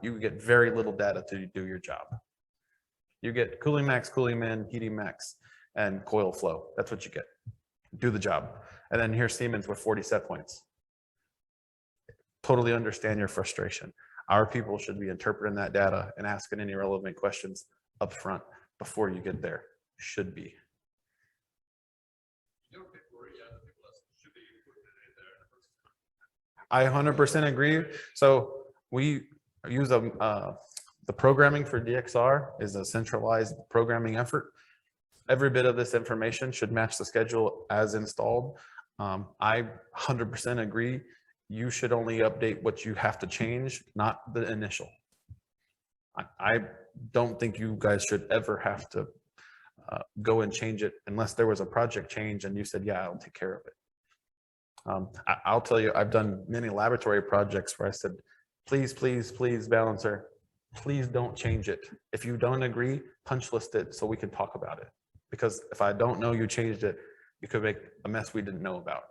You get very little data to do your job. You get cooling max, cooling min, heating max, and coil flow. That's what you get. Do the job. And then here's Siemens with 40 set points. Totally understand your frustration. Our people should be interpreting that data and asking any relevant questions up front before you get there. Should be. I 100% agree. So we use the programming for DXR is a centralized programming effort. Every bit of this information should match the schedule as installed. I 100% agree. You should only update what you have to change, not the initial. I don't think you guys should ever have to go and change it unless there was a project change and you said, yeah, I'll take care of it. I'll tell you, I've done many laboratory projects where I said, please, please, please, balancer, please don't change it. If you don't agree, punch list it so we can talk about it. Because if I don't know you changed it, you could make a mess we didn't know about.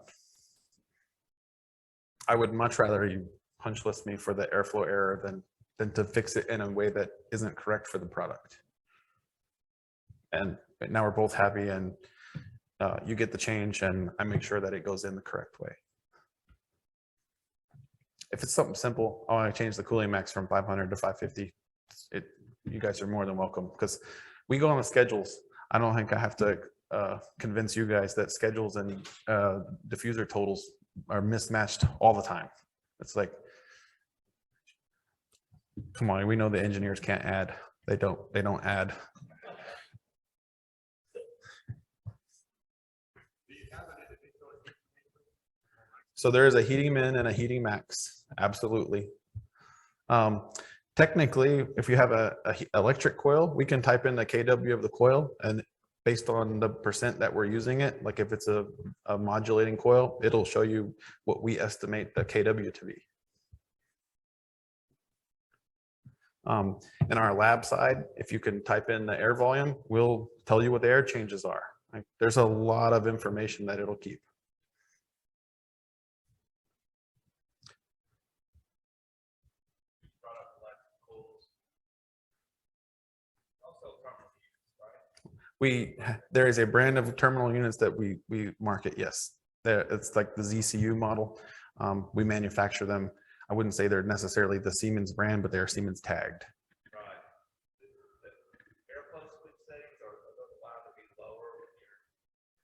I would much rather you punch list me for the airflow error than to fix it in a way that isn't correct for the product. And now we're both happy and you get the change and I make sure that it goes in the correct way. If it's something simple, I want to change the cooling max from 500 to 550. You guys are more than welcome because we go on the schedules. I don't think I have to convince you guys that schedules and diffuser totals are mismatched all the time. It's like, come on, we know the engineers can't add. They don't add. So there is a heating min and a heating max. Absolutely. Technically, if you have a electric coil, we can type in the kW of the coil, and based on the percent that we're using it, like if it's a modulating coil, it'll show you what we estimate the kW to be. In our lab side, if you can type in the air volume, we'll tell you what the air changes are. Like, there's a lot of information that it'll keep. There is a brand of terminal units that we market. Yes, it's like the ZCU model. We manufacture them. I wouldn't say they're necessarily the Siemens brand, but they're Siemens tagged. Right. The airflow switch settings are allowed to be lower when you're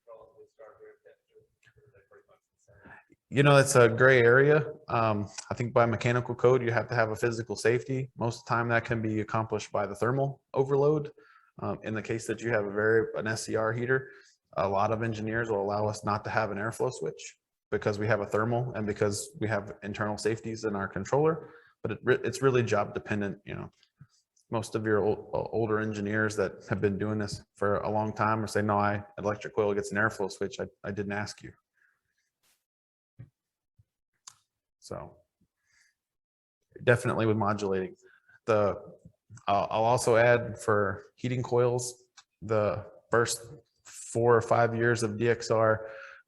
controlling the start air temperature. They're pretty much the same. You know, it's a gray area. I think by mechanical code, you have to have a physical safety. Most of the time that can be accomplished by the thermal overload. In the case that you have an SCR heater, a lot of engineers will allow us not to have an airflow switch because we have a thermal and because we have internal safeties in our controller, but it's really job dependent. You know, most of your older engineers that have been doing this for a long time are saying, no, electric coil gets an airflow switch. I didn't ask you. So definitely with modulating. I'll also add for heating coils, the first 4 or 5 years of DXR,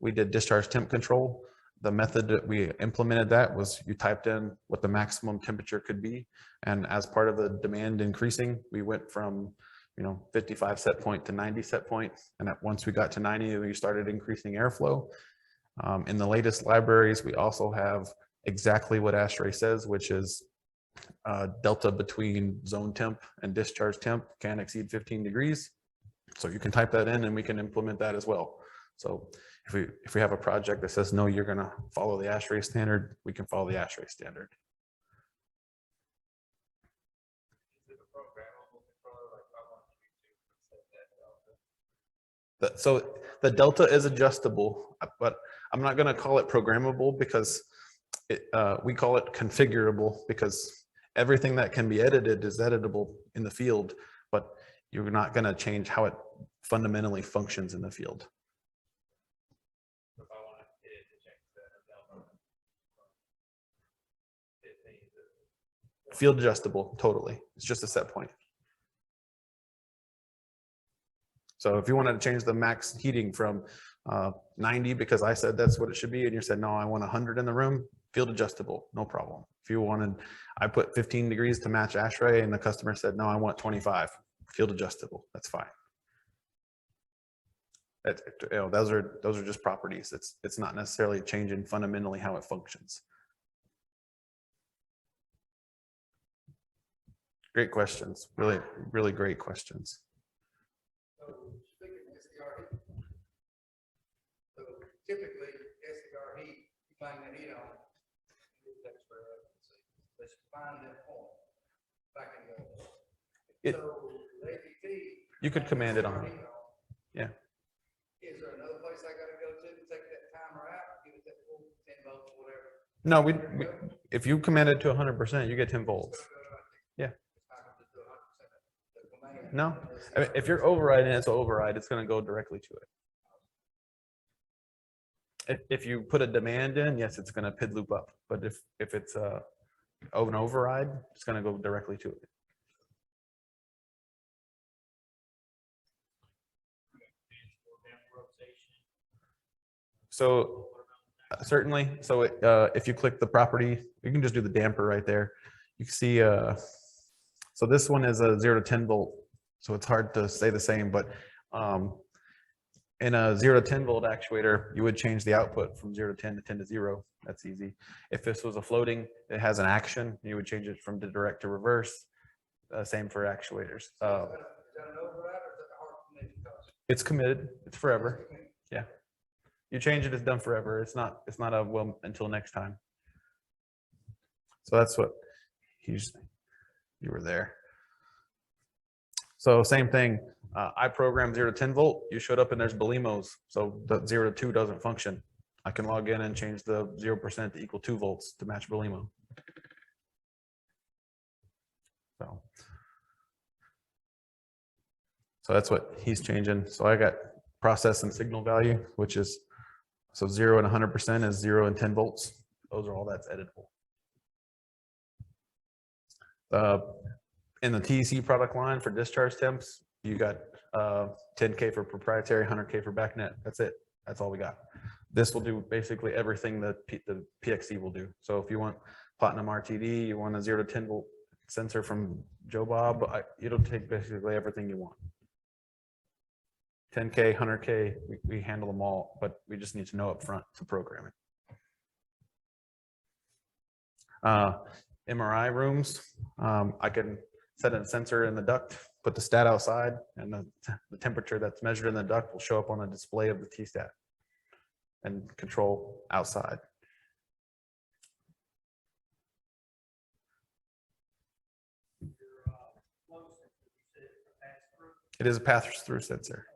we did discharge temp control. The method that we implemented that was you typed in what the maximum temperature could be. And as part of the demand increasing, we went from 55 set point to 90 set point. And once we got to 90, we started increasing airflow. In the latest libraries, we also have exactly what ASHRAE says, which is delta between zone temp and discharge temp can't exceed 15 degrees. So you can type that in and we can implement that as well. So if we have a project that says, no, you're going to follow the ASHRAE standard, we can follow the ASHRAE standard. So the delta is adjustable, but I'm not going to call it programmable because we call it configurable because everything that can be edited is editable in the field, but you're not going to change how it fundamentally functions in the field. If I wanted it to change that, from 15 to Field adjustable, totally. It's just a set point. So if you wanted to change the max heating from 90 because I said that's what it should be, and you said, no, I want 100 in the room, field adjustable, no problem. If you wanted, I put 15 degrees to match ASHRAE and the customer said, no, I want 25, field adjustable, that's fine. Those are just properties. It's not necessarily changing fundamentally how it functions. Great questions, really, really great questions. So speaking of SDR heat, so typically SDR heat, you bang the heat on, that's for let's find that point back in the oven. It- So the ABT. You could command it on. Yeah. Is there another place I gotta go to take that timer out, give it that full 10 volts or whatever? No, if you command it to 100%, you get 10 volts. Yeah. No, I mean, if you're overriding it, it's an override. It's going to go directly to it. If you put a demand in, yes, it's going to PID loop up. But if it's an override, it's going to go directly to it. So certainly. So if you click the property, you can just do the damper right there. You can see. So this one is a 0 to 10 volt. So it's hard to say the same, but in a 0 to 10 volt actuator, you would change the output from 0 to 10 to 10 to 0. That's easy. If this was a floating, it has an action, you would change it from the direct to reverse. Same for actuators. It's committed. It's forever. Yeah. You change it, it's done forever. It's not a well until next time. So that's what you were there. So same thing. I programmed 0 to 10 volt. You showed up and there's Belimos. So the 0 to 2 doesn't function. I can log in and change the 0% to equal 2 volts to match Belimo. So that's what he's changing. So I got process and signal value, which is, so 0 and 100% is 0 and 10 volts. Those are all that's editable. In the TEC product line for discharge temps, you got 10K for proprietary, 100K for backnet. That's it. That's all we got. This will do basically everything that the PXE will do. So if you want platinum RTD, you want a 0 to 10 volt sensor from Joe Bob, it'll take basically everything you want. 10K, 100K, we handle them all, but we just need to know up front to program it. MRI rooms, I can set a sensor in the duct, put the stat outside, and the temperature that's measured in the duct will show up on a display of the T-stat and control outside. It is a pass-through sensor.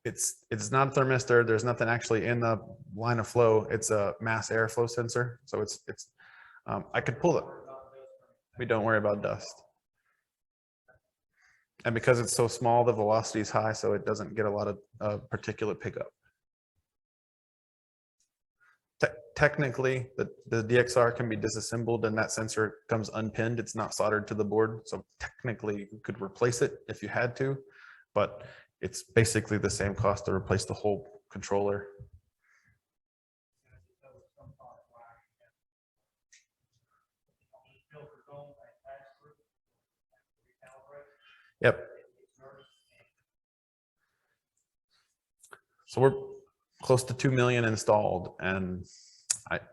It's not a thermistor. There's nothing actually in the line of flow. It's a mass airflow sensor. So it's I could pull it. We don't worry about dust. And because it's so small, the velocity is high, so it doesn't get a lot of particulate pickup. Technically, the DXR can be disassembled and that sensor comes unpinned. It's not soldered to the board. So technically you could replace it if you had to, but it's basically the same cost to replace the whole controller. Yep. So we're close to 2 million installed, and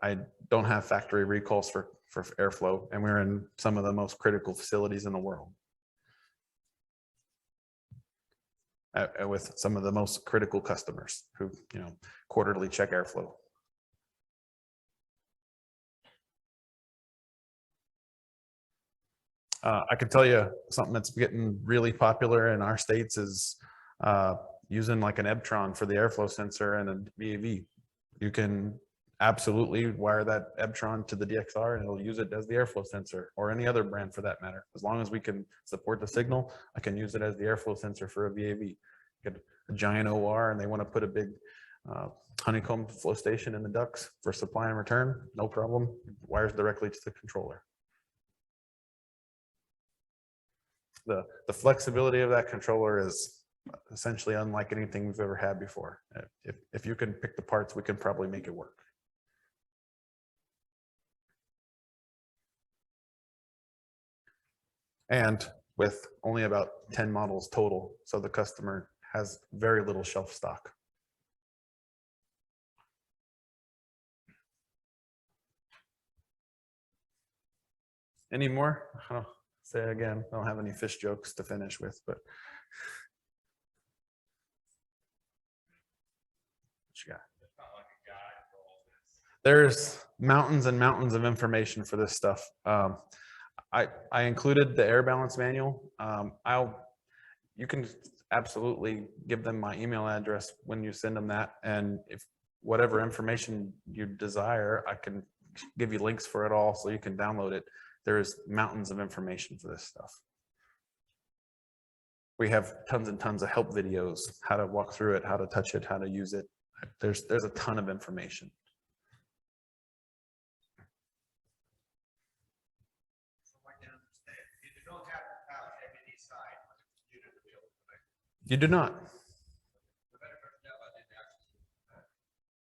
I don't have factory recalls for airflow, and we're in some of the most critical facilities in the world. With some of the most critical customers who, quarterly check airflow. I can tell you something that's getting really popular in our states is using like an Ebtron for the airflow sensor and a VAV. You can absolutely wire that Ebtron to the DXR and it'll use it as the airflow sensor, or any other brand for that matter. As long as we can support the signal, I can use it as the airflow sensor for a VAV. Get a giant OR and they want to put a big honeycomb flow station in the ducts for supply and return, no problem. Wires directly to the controller. The flexibility of that controller is essentially unlike anything we've ever had before. If you can pick the parts, we can probably make it work. And with only about 10 models total, so the customer has very little shelf stock. Any more? I'll say it again, I don't have any fish jokes to finish with, but what you got? It's not like a guide for all this. There's mountains and mountains of information for this stuff. I included the air balance manual. You can absolutely give them my email address when you send them that, and if whatever information you desire, I can give you links for it all so you can download it. There's mountains of information for this stuff. We have tons and tons of help videos, how to walk through it, how to touch it, how to use it. There's a ton of information. So I can understand, you don't have to have ABT side on the computer to be able to connect. You do not. The very first job I did actually,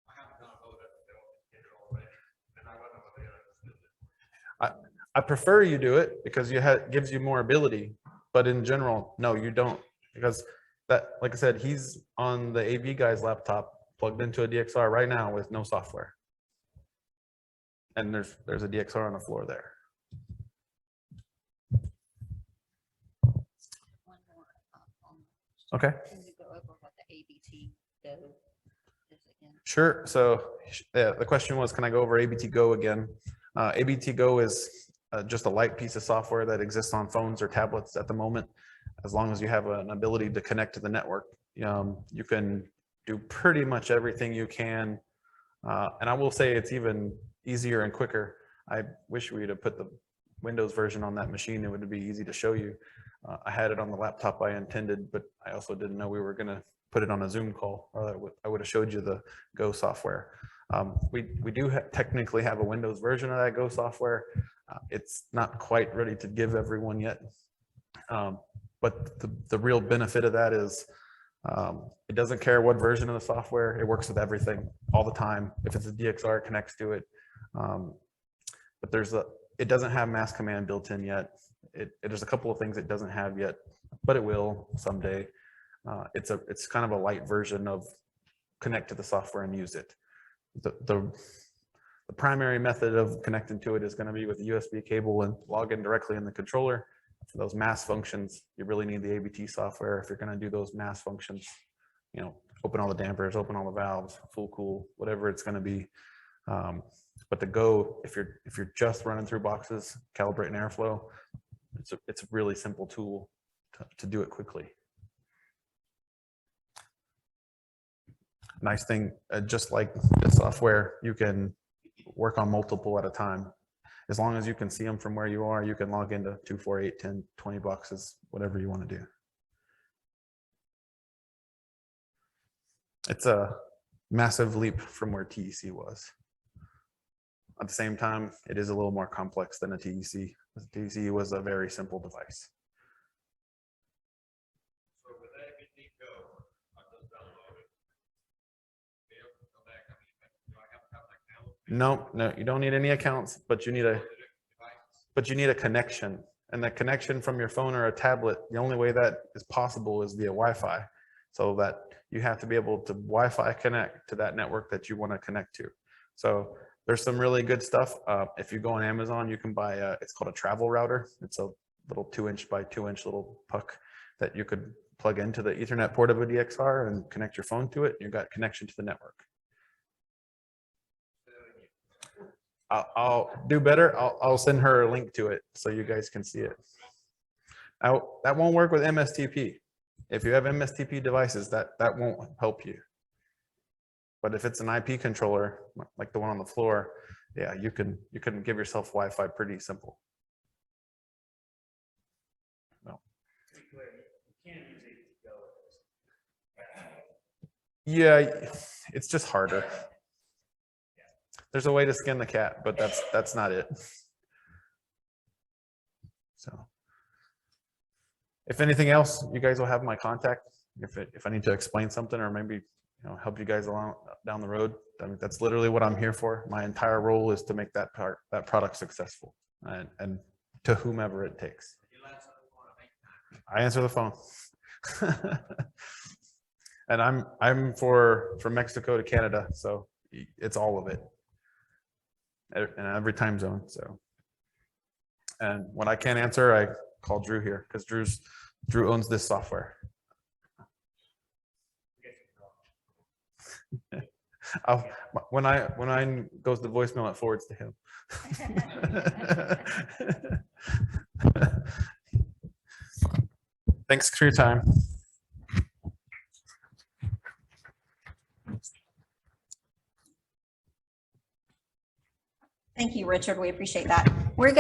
I haven't downloaded it, get it already, and I went over there and did it. I prefer you do it because gives you more ability, but in general, no, you don't, because that, like I said, he's on the AV guy's laptop plugged into a DXR right now with no software. And there's a DXR on the floor there. One more, Okay, can you go over what the ABT Go is again? sure. So yeah, the question was, can I go over ABT Go again? ABT Go is just a light piece of software that exists on phones or tablets at the moment. As long as you have an ability to connect to the network, you can do pretty much everything you can. And I will say it's even easier and quicker. I wish we'd have put the Windows version on that machine. It would be easy to show you. I had it on the laptop I intended, but I also didn't know we were going to put it on a Zoom call. I would have showed you the Go software. We do technically have a Windows version of that Go software. It's not quite ready to give everyone yet. But the real benefit of that is it doesn't care what version of the software, it works with everything all the time. If it's a DXR, it connects to it. But it doesn't have mass command built in yet. There's a couple of things it doesn't have yet, but it will someday. It's kind of a light version of connect to the software and use it. The primary method of connecting to it is going to be with a USB cable and log in directly in the controller. For those mass functions, you really need the ABT software if you're going to do those mass functions. Open all the dampers, open all the valves, full cool, whatever it's going to be. But the Go, if you're just running through boxes, calibrating airflow, it's a really simple tool to do it quickly. Nice thing, just like the software, you can work on multiple at a time. As long as you can see them from where you are, you can log into 2, 4, 8, 10, 20 boxes, whatever you want to do. It's a massive leap from where TEC was. At the same time, it is a little more complex than a TEC. The TEC was a very simple device. So with ABT Go, I just download it. Be able to come back, do I have to have an account? No, you don't need any accounts, but you need a connection. And that connection from your phone or a tablet, the only way that is possible is via Wi-Fi. So that you have to be able to Wi-Fi connect to that network that you want to connect to. So there's some really good stuff. If you go on Amazon, you can buy it's called a travel router. It's a little 2-inch by 2-inch little puck that you could plug into the Ethernet port of a DXR and connect your phone to it. You've got connection to the network. I'll do better. I'll send her a link to it so you guys can see it. Now, that won't work with MSTP. If you have MSTP devices, that won't help you. But if it's an IP controller, like the one on the floor, yeah, you can give yourself Wi-Fi pretty simple. To be clear, you can't use it to go with this. Yeah, it's just harder. There's a way to skin the cat, but that's not it. So if anything else, you guys will have my contact. If I need to explain something or maybe help you guys along down the road, I mean, that's literally what I'm here for. My entire role is to make that product successful, and to whomever it takes. I answer the phone. And I'm from Mexico to Canada, so it's all of it, in every time zone. So, and when I can't answer, I call Drew here because Drew owns this software. When I goes to voicemail, it forwards to him. Thanks for your time. Thank you, Richard. We appreciate that. We're going